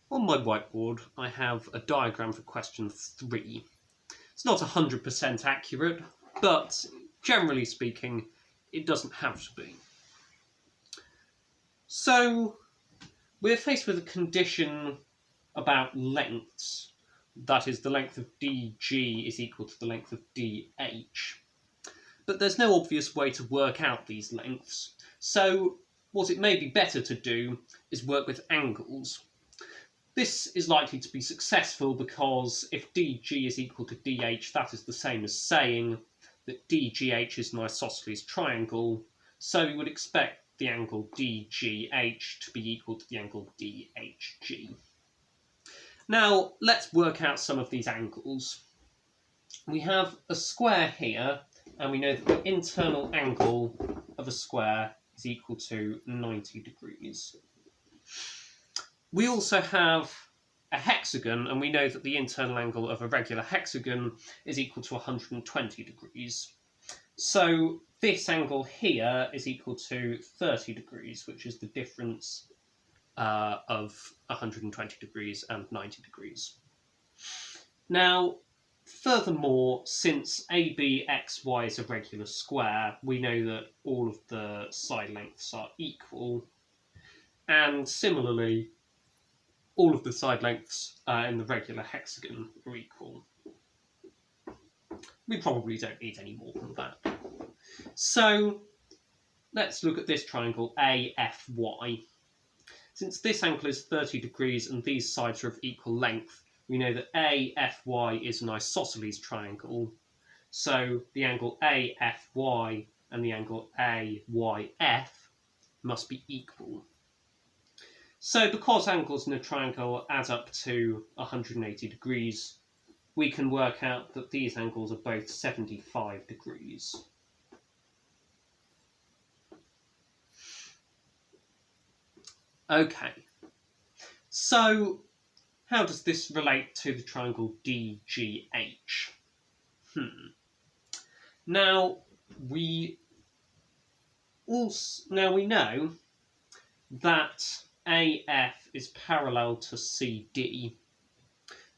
On my whiteboard, I have a diagram for question 3. It's not 100% accurate, but generally speaking, it doesn't have to be. So, we're faced with a condition about lengths. That is, the length of DG is equal to the length of DH. But there's no obvious way to work out these lengths. So, what it may be better to do is work with angles. This is likely to be successful because if DG is equal to DH, that is the same as saying that DGH is an isosceles triangle, so we would expect the angle DGH to be equal to the angle DHG. Now, let's work out some of these angles. We have a square here, and we know that the internal angle of a square is equal to 90 degrees. We also have a hexagon, and we know that the internal angle of a regular hexagon is equal to 120 degrees. So this angle here is equal to 30 degrees, which is the difference of 120 degrees and 90 degrees. Now, furthermore, since ABXY is a regular square, we know that all of the side lengths are equal, and similarly, all of the side lengths in the regular hexagon are equal. We probably don't need any more than that. So let's look at this triangle AFY. Since this angle is 30 degrees and these sides are of equal length, we know that AFY is an isosceles triangle. So the angle AFY and the angle AYF must be equal. So because angles in a triangle add up to 180 degrees, we can work out that these angles are both 75 degrees. Okay, so how does this relate to the triangle DGH? Now we know that AF is parallel to CD,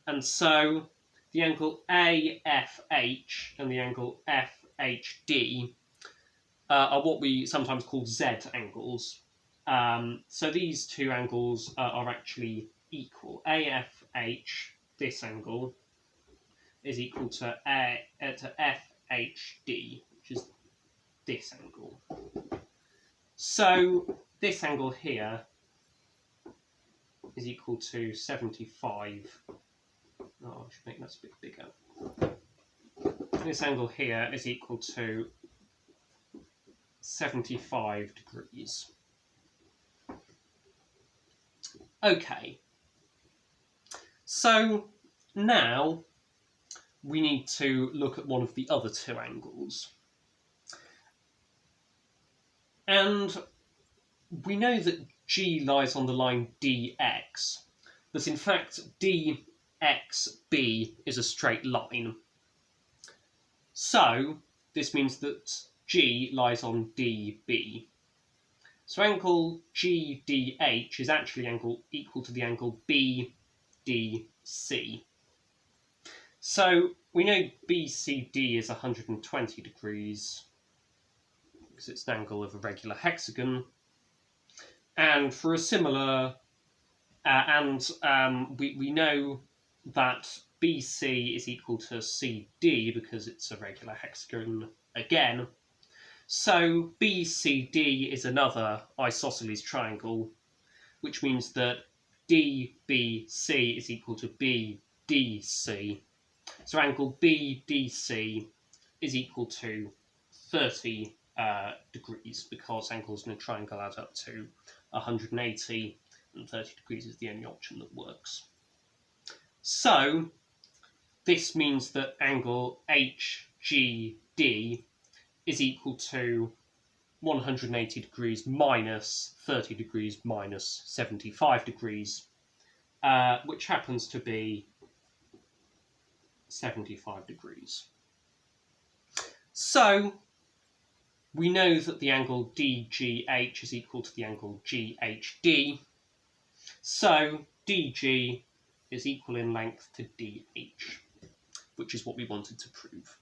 and so the angle AFH and the angle FHD are what we sometimes call Z angles. So these two angles are actually equal. AFH, this angle, is equal to FHD, which is this angle. So this angle here is equal to 75. Oh, I should make that a bit bigger. This angle here is equal to 75 degrees. Okay, so now we need to look at one of the other two angles. And we know that G lies on the line DX, but in fact DXB is a straight line. So this means that G lies on DB. So angle GDH is actually angle equal to the angle BDC. So we know BCD is 120 degrees because it's an angle of a regular hexagon. And for a similar, we know that BC is equal to CD because it's a regular hexagon again. So BCD is another isosceles triangle, which means that DBC is equal to BDC. So angle BDC is equal to 30 degrees because angles in a triangle add up to 180, and 30 degrees is the only option that works. So this means that angle HGD is equal to 180 degrees minus 30 degrees minus 75 degrees, which happens to be 75 degrees. So we know that the angle DGH is equal to the angle GHD. So DG is equal in length to DH, which is what we wanted to prove.